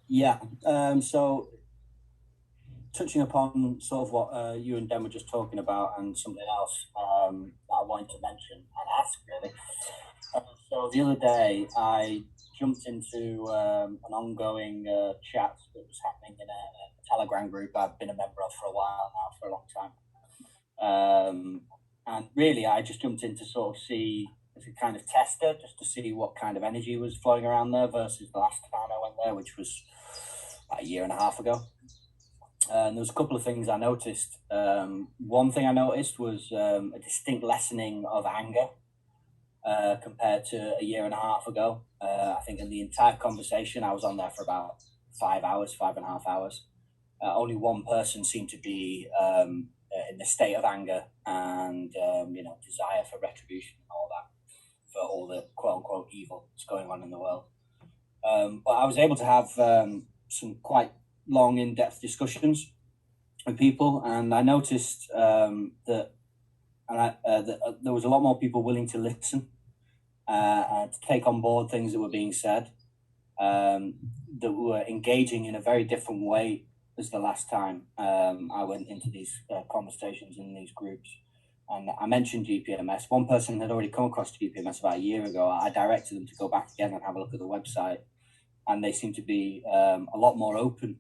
Yeah. So touching upon sort of what you and Den were just talking about, and something else that I wanted to mention and ask really. So the other day, I jumped into an ongoing chat that was happening in a Telegram group I've been a member of for a while now, for a long time. And really, I just jumped in to sort of see, as a kind of tester, just to see what kind of energy was flowing around there versus the last time I went there, which was about a year and a half ago. And there was a couple of things I noticed. One thing I noticed was a distinct lessening of anger compared to a year and a half ago. I think in the entire conversation, I was on there for about 5 hours, 5.5 hours. Only one person seemed to be in a state of anger and desire for retribution and all that, for all the quote unquote evil that's going on in the world. But I was able to have some quite long, in-depth discussions with people, and I noticed that there was a lot more people willing to listen and to take on board things that were being said, that were engaging in a very different way as the last time I went into these conversations in these groups. And I mentioned GPMS. One person had already come across GPMS about a year ago. I directed them to go back again and have a look at the website, and they seem to be a lot more open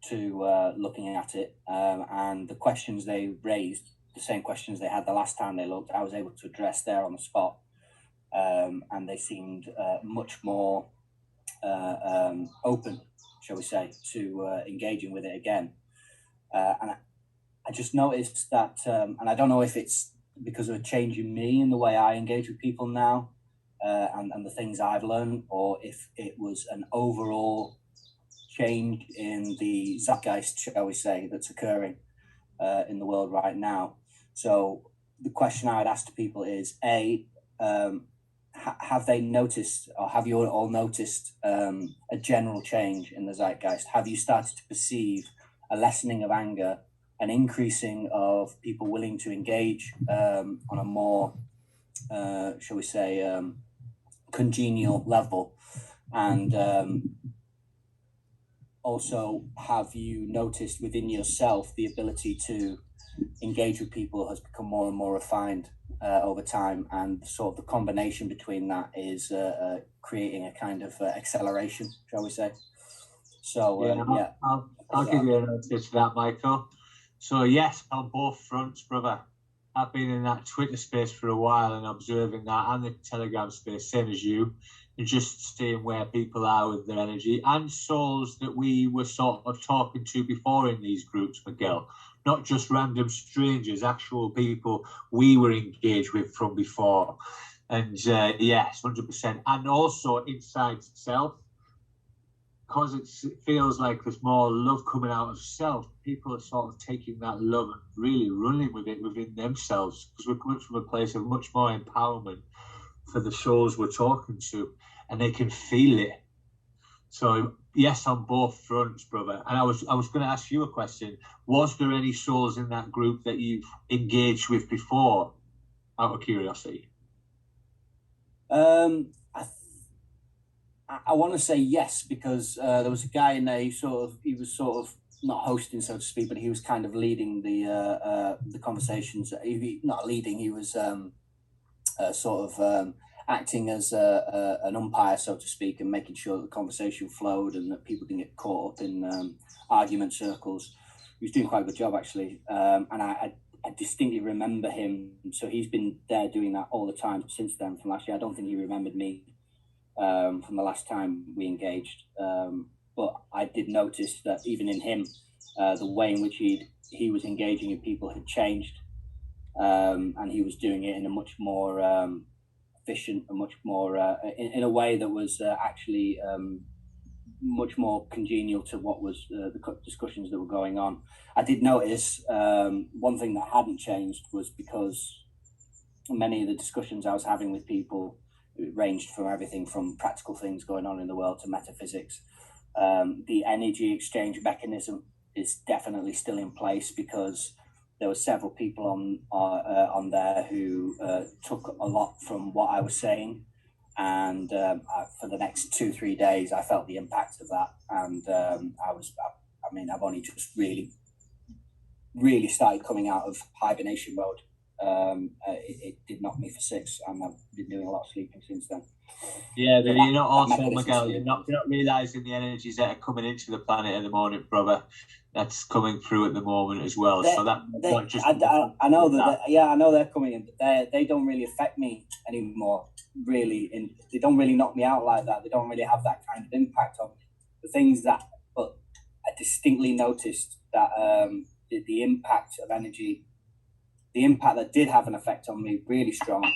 to looking at it. And the questions they raised, the same questions they had the last time they looked, I was able to address there on the spot. And they seemed much more open, shall we say, to engaging with it again. And I just noticed that, and I don't know if it's because of a change in me in the way I engage with people now, and the things I've learned, or if it was an overall change in the zeitgeist, shall we say, that's occurring in the world right now. So the question I would ask to people is, have they noticed, or have you all noticed a general change in the zeitgeist? Have you started to perceive a lessening of anger, an increasing of people willing to engage on a more, shall we say, congenial level? And also, have you noticed within yourself the ability to engage with people has become more and more refined over time, and sort of the combination between that is creating a kind of acceleration, shall we say? So I'll give you an answer to that, Michael. So yes, on both fronts, brother. I've been in that Twitter space for a while and observing that, and the Telegram space, same as you, and just seeing where people are with their energy, and souls that we were sort of talking to before in these groups, Miguel. Not just random strangers, actual people we were engaged with from before. And yes, 100%. And also inside self, because it feels like there's more love coming out of self, people are sort of taking that love and really running with it within themselves, because we're coming from a place of much more empowerment for the souls we're talking to, and they can feel it. So yes, on both fronts, brother. And I was going to ask you a question. Was there any souls in that group that you've engaged with before, out of curiosity? I want to say yes, because there was a guy in there. He was sort of not hosting, so to speak, but he was kind of leading the conversations. Not leading. He was sort of acting as an umpire, so to speak, and making sure that the conversation flowed and that people didn't get caught up in argument circles. He was doing quite a good job, actually, and I distinctly remember him. So he's been there doing that all the time since then, from last year. I don't think he remembered me from the last time we engaged, but I did notice that even in him, the way in which he was engaging with people had changed, and he was doing it in a much more efficient and much more in a way that was actually much more congenial to what was the discussions that were going on. I did notice one thing that hadn't changed was because many of the discussions I was having with people, it ranged from everything from practical things going on in the world to metaphysics. The energy exchange mechanism is definitely still in place, because there were several people on there who took a lot from what I was saying And for the next 2-3 days, I felt the impact of that. And I've only just really started coming out of hibernation mode. It did knock me for 6, and I've been doing a lot of sleeping since then. Yeah, but you're not also, Miquel, you're not realising the energies that are coming into the planet at the moment, brother. That's coming through at the moment as well. So that not just. I know that. I know they're coming in, but they don't really affect me anymore. Really, they don't really knock me out like that. They don't really have that kind of impact on me. The things that, but I distinctly noticed that the impact of energy, the impact that did have an effect on me really strong,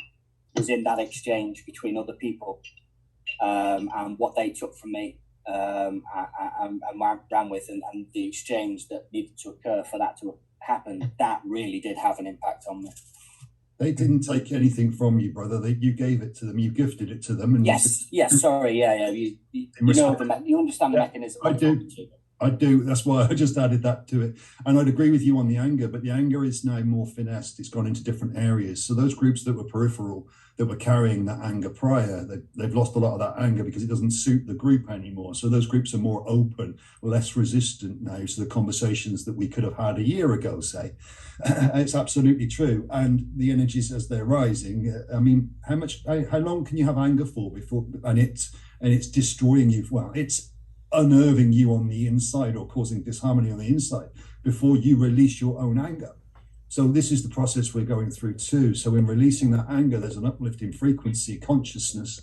was in that exchange between other people, and what they took from me, and ran with, and the exchange that needed to occur for that to happen. That really did have an impact on me. They didn't take anything from you, brother. You gave it to them. You gifted it to them. And yes. Sorry, yeah. You know, you understand the mechanism. I do. That's why I just added that to it. And I'd agree with you on the anger, but the anger is now more finessed. It's gone into different areas. So those groups that were peripheral, that were carrying that anger prior, they've lost a lot of that anger because it doesn't suit the group anymore. So those groups are more open, less resistant now to the conversations that we could have had a year ago, say. It's absolutely true. And the energies as they're rising, I mean, how long can you have anger for before, and it's destroying you? Well, it's unnerving you on the inside or causing disharmony on the inside before you release your own anger. So this is the process we're going through too. So in releasing that anger, there's an uplift in frequency, consciousness,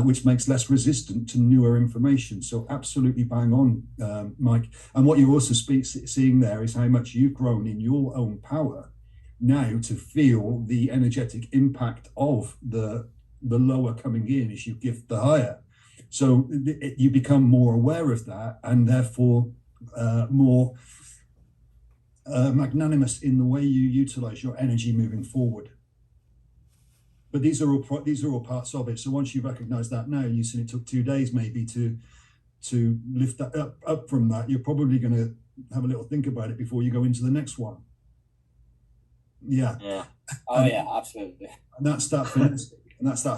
which makes less resistant to newer information. So absolutely bang on, Mike. And what you're also seeing there is how much you've grown in your own power now to feel the energetic impact of the lower coming in as you gift the higher. So you become more aware of that, and therefore more magnanimous in the way you utilize your energy moving forward. But these are all parts of it. So once you recognize that now, you said it took 2 days maybe to lift that up from that. You're probably going to have a little think about it before you go into the next one. Yeah. Oh, yeah, absolutely. And that's that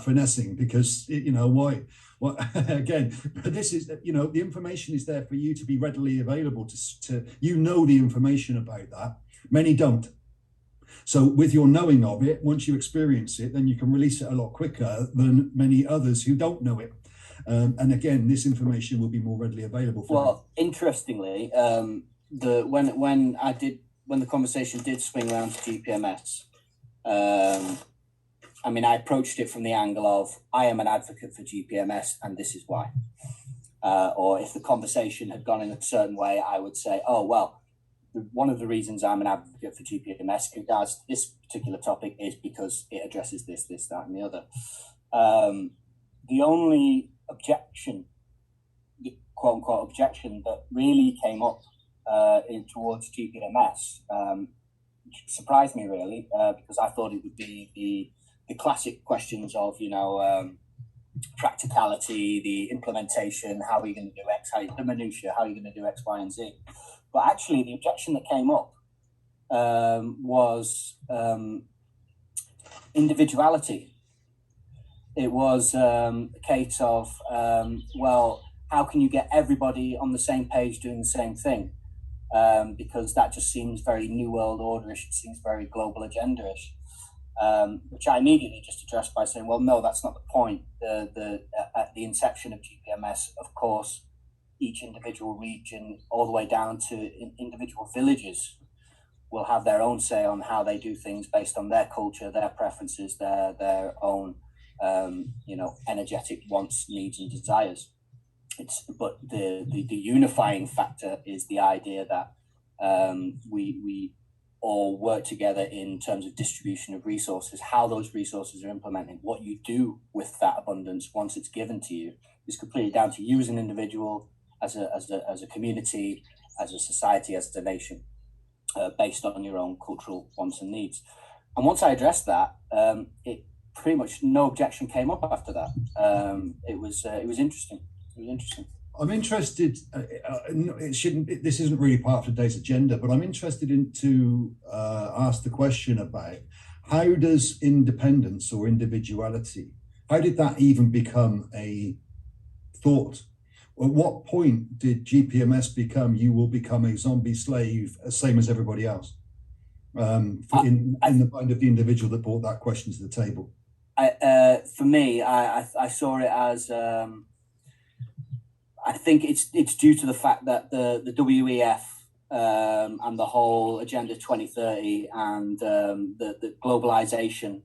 finessing, because why? Well, again, this is, the information is there for you to be readily available to the information about that. Many don't. So with your knowing of it, once you experience it, then you can release it a lot quicker than many others who don't know it. And again, this information will be more readily available for you. Interestingly, when the conversation did swing around to GPMS, I approached it from the angle of, I am an advocate for GPMS, and this is why. Or if the conversation had gone in a certain way, I would say, oh, well, one of the reasons I'm an advocate for GPMS in regards to this particular topic is because it addresses this, that, and the other. The only objection, quote unquote objection, that really came up towards GPMS, which surprised me really, because I thought it would be the classic questions of, practicality, the implementation, how are you going to do X, the minutiae, how are you going to do X, Y, and Z. But actually, the objection that came up was individuality. It was a case of, how can you get everybody on the same page doing the same thing? Because that just seems very New World Order-ish, it seems very global agenda-ish. Which I immediately just addressed by saying, well, no, that's not the point. At the inception of GPMS, of course, each individual region, all the way down to individual villages, will have their own say on how they do things based on their culture, their preferences, their own, energetic wants, needs, and desires. But the unifying factor is the idea that we all work together in terms of distribution of resources, how those resources are implemented, what you do with that abundance once it's given to you is completely down to you as an individual, as a community, as a society, as a nation, based on your own cultural wants and needs. And once I addressed that, it pretty much no objection came up after that. It was interesting. It was interesting. I'm interested. This isn't really part of today's agenda, but I'm interested to ask the question about how does independence or individuality How did that even become a thought? At what point did GPMS become, you will become a zombie slave, same as everybody else? In the mind of the individual that brought that question to the table. For me, I saw it as, I think it's due to the fact that the WEF and the whole Agenda 2030 and the globalization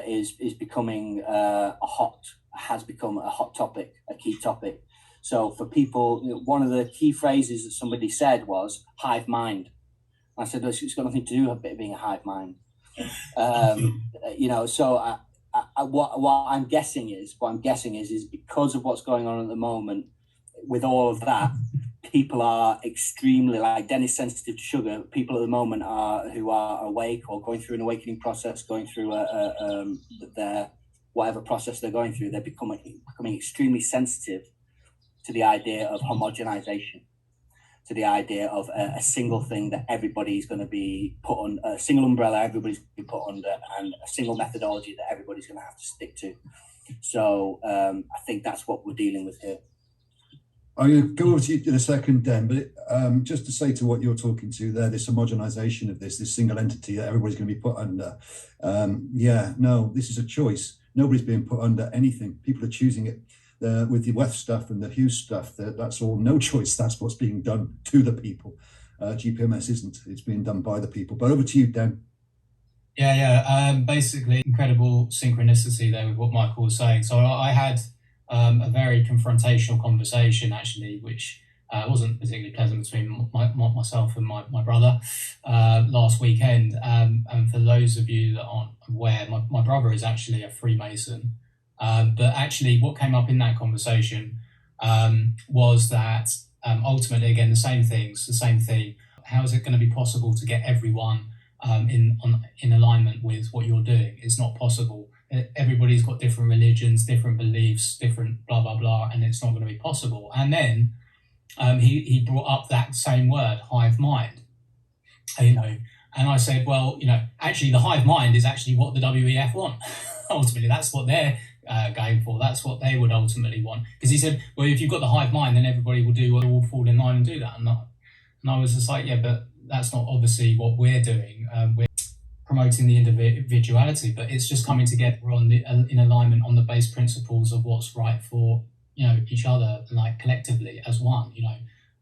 is becoming has become a hot topic, a key topic. So for people, one of the key phrases that somebody said was hive mind. I said, it's got nothing to do with it being a hive mind. So what I'm guessing is because of what's going on at the moment with all of that, people are extremely, like Dennis, sensitive to sugar. People at the moment who are awake or going through an awakening process, going through their whatever process they're going through, they're becoming extremely sensitive to the idea of homogenization, to the idea of a single thing that everybody's going to be put on, a single umbrella everybody's going to be put under, and a single methodology that everybody's going to have to stick to. So I think that's what we're dealing with here. I'm going to go over to you in a second, Dan, but just to say to what you're talking to there, this homogenization of this single entity that everybody's going to be put under. This is a choice. Nobody's being put under anything. People are choosing it. With the WEF stuff and the Hughes stuff, that's all no choice. That's what's being done to the people. GPMS isn't. It's being done by the people. But over to you, Dan. Basically, incredible synchronicity there with what Michael was saying. So I had a very confrontational conversation, actually, which wasn't particularly pleasant between myself and my brother last weekend. And for those of you that aren't aware, my brother is actually a Freemason. But actually what came up in that conversation was that ultimately, again, the same thing. How is it going to be possible to get everyone in alignment with what you're doing? It's not possible. Everybody's got different religions, different beliefs, different blah, blah, blah, and it's not going to be possible. And then he brought up that same word, hive mind, and I said, well, actually the hive mind is actually what the WEF want. Ultimately, that's what they're going for. That's what they would ultimately want. Because he said, well, if you've got the hive mind, then everybody will all fall in line and do that. And I was just like, yeah, but that's not obviously what we're doing. We're promoting the individuality, but it's just coming together in alignment on the base principles of what's right for each other, like collectively as one.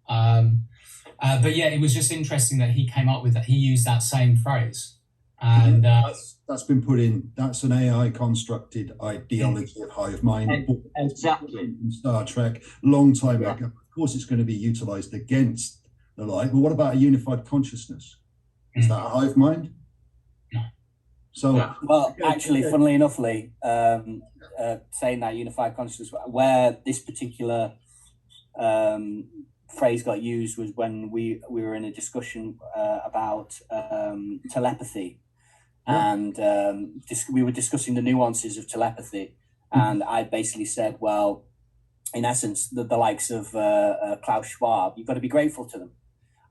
But yeah, it was just interesting that he came up with that. He used that same phrase. And that's been put in. That's an AI constructed ideology of hive mind. Exactly. In Star Trek, long time ago. Of course, it's going to be utilized against the light. But what about a unified consciousness? Is that a hive mind? No. So, well, actually, funnily enough, Lee, saying that unified consciousness, where this particular phrase got used was when we were in a discussion about telepathy. And we were discussing the nuances of telepathy, and I basically said, well, in essence, the likes of Klaus Schwab, you've got to be grateful to them.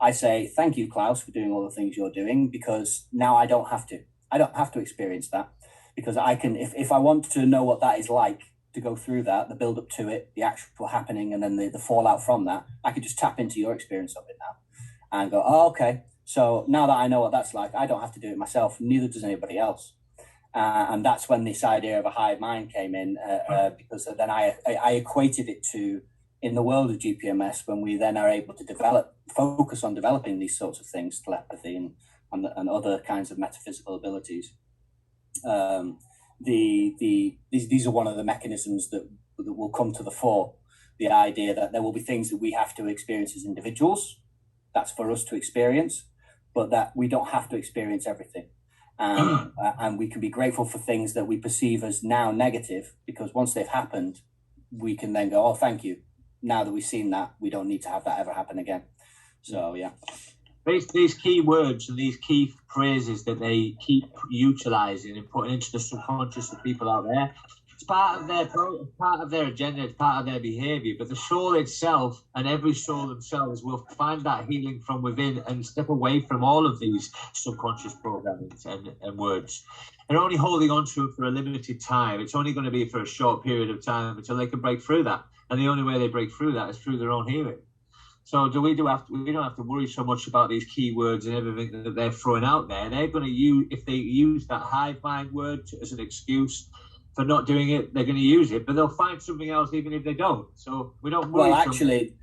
I say, thank you, Klaus, for doing all the things you're doing, because now I don't have to experience that, because I can, if I want to know what that is like, to go through that, the build up to it, the actual happening, and then the fallout from that, I could just tap into your experience of it now and go, oh, okay. So now that I know what that's like, I don't have to do it myself. Neither does anybody else. And that's when this idea of a hive mind came in, because then I equated it to, in the world of GPMS, when we then are able to focus on developing these sorts of things, telepathy and other kinds of metaphysical abilities. These are one of the mechanisms that will come to the fore. The idea that there will be things that we have to experience as individuals. That's for us to experience, but that we don't have to experience everything. And we can be grateful for things that we perceive as now negative, because once they've happened, we can then go, oh, thank you. Now that we've seen that, we don't need to have that ever happen again. So, yeah. These key words and these key phrases that they keep utilizing and putting into the subconscious of people out there, it's part of their agenda, it's part of their behavior. But the soul itself and every soul themselves will find that healing from within and step away from all of these subconscious programmings and words. They're only holding on to it for a limited time. It's only going to be for a short period of time until they can break through that. And the only way they break through that is through their own healing. So we don't have to worry so much about these keywords and everything that they're throwing out there. They're going to use, if they use that hive mind word as an excuse for not doing it, they're going to use it, but they'll find something else even if they don't. So we don't worry.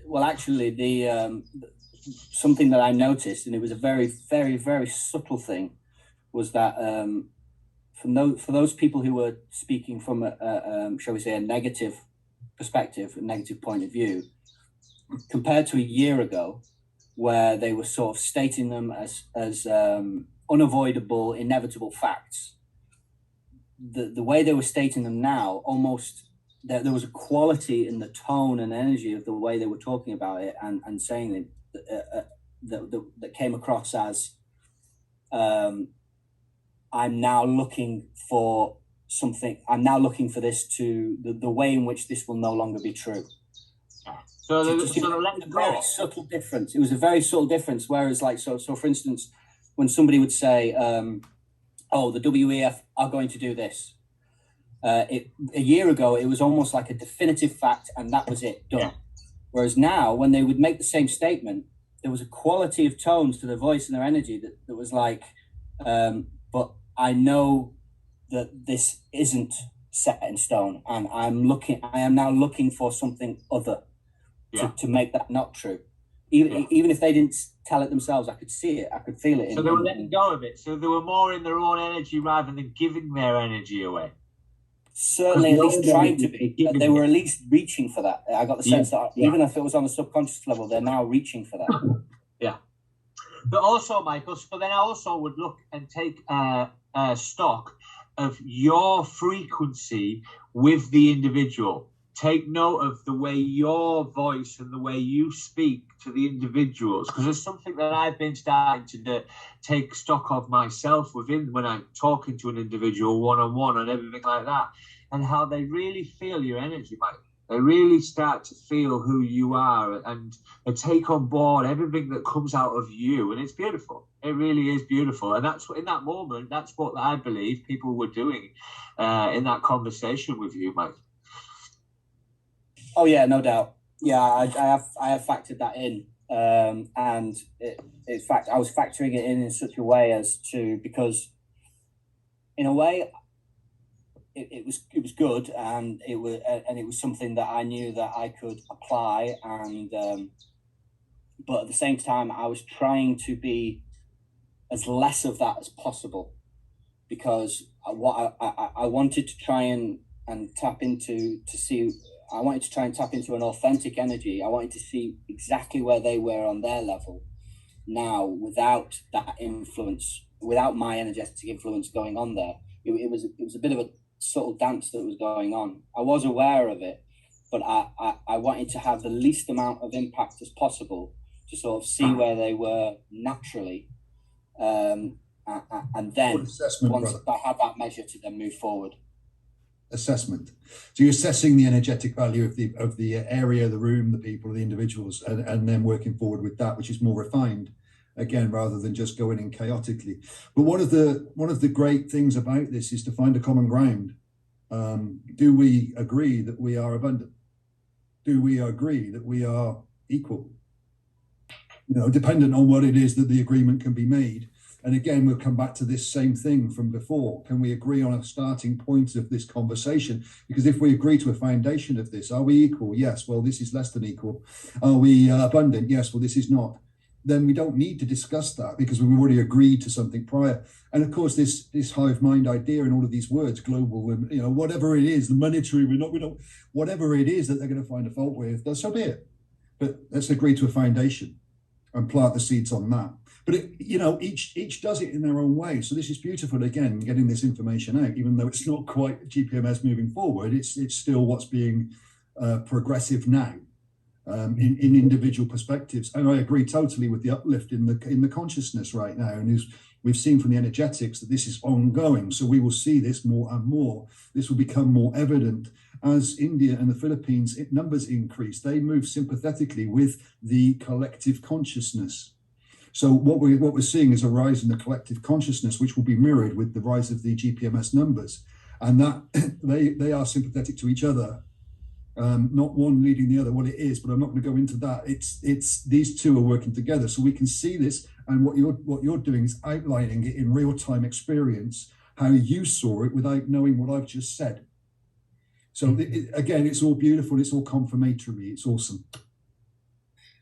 Well, actually, the something that I noticed, and it was a very, very, very subtle thing, was that for those people who were speaking from shall we say, a negative perspective, a negative point of view, compared to a year ago, where they were sort of stating them as unavoidable, inevitable facts. The way they were stating them now, almost there was a quality in the tone and energy of the way they were talking about it and saying it that came across as, I'm now looking for something. I'm now looking for this the way in which this will no longer be true. So It was a very subtle difference. It was a very subtle difference. Whereas, like, so for instance, when somebody would say, "Oh, the WEF are going to do this," a year ago it was almost like a definitive fact, and that was it, done. Yeah. Whereas now, when they would make the same statement, there was a quality of tones to their voice and their energy that was like, "But I know that this isn't set in stone, and I am now looking for something other." Yeah. To make that not true, even if they didn't tell it themselves, I could see it, I could feel it. So they were letting go of it. So they were more in their own energy rather than giving their energy away. Certainly, at least trying to be. They were at least reaching for that. I got the sense that even if it was on a subconscious level, they're now reaching for that. Yeah. But also, Michael, so then I also would look and take stock of your frequency with the individual. Take note of the way your voice and the way you speak to the individuals, because there's something that I've been starting to take stock of myself within when I'm talking to an individual one-on-one and everything like that, and how they really feel your energy, Mike. They really start to feel who you are and take on board everything that comes out of you, and it's beautiful. It really is beautiful, and that's in that moment. That's what I believe people were doing in that conversation with you, Mike. Oh yeah, no doubt. Yeah, I have factored that in, and in fact, I was factoring it in such a way as to, because in a way, it was good, and it was something that I knew that I could apply, and but at the same time, I was trying to be as less of that as possible, because what I wanted to try and tap into to see. I wanted to try and tap into an authentic energy. I wanted to see exactly where they were on their level now, without that influence, without my energetic influence going on there. It was a bit of a subtle dance that was going on. I was aware of it, but I wanted to have the least amount of impact as possible to sort of see where they were naturally, and then once I had that measure, to then move forward. Assessment. So you're assessing the energetic value of the area, the room, the people, the individuals, and then working forward with that, which is more refined, again, rather than just going in chaotically. But one of the great things about this is to find a common ground. Do we agree that we are abundant? Do we agree that we are equal? Dependent on what it is that the agreement can be made. And again, we'll come back to this same thing from before. Can we agree on a starting point of this conversation? Because if we agree to a foundation of this, are we equal? Yes. Well, this is less than equal. Are we abundant? Yes. Well, this is not. Then we don't need to discuss that, because we've already agreed to something prior. And of course, this hive mind idea and all of these words, global, and whatever it is, the monetary, we don't, whatever it is that they're going to find a fault with, so be it. But let's agree to a foundation and plant the seeds on that. But each does it in their own way. So this is beautiful, again, getting this information out, even though it's not quite GPMS moving forward. It's still what's being progressive now in individual perspectives. And I agree totally with the uplift in the consciousness right now. And we've seen from the energetics that this is ongoing. So we will see this more and more. This will become more evident as India and the Philippines numbers increase. They move sympathetically with the collective consciousness. So what we're seeing is a rise in the collective consciousness, which will be mirrored with the rise of the GPMS numbers, and that they are sympathetic to each other. Not one leading the other, what it is, but I'm not going to go into that. It's these two are working together, so we can see this. And what you're doing is outlining it in real-time experience, how you saw it without knowing what I've just said. So again, it's all beautiful. It's all confirmatory. It's awesome.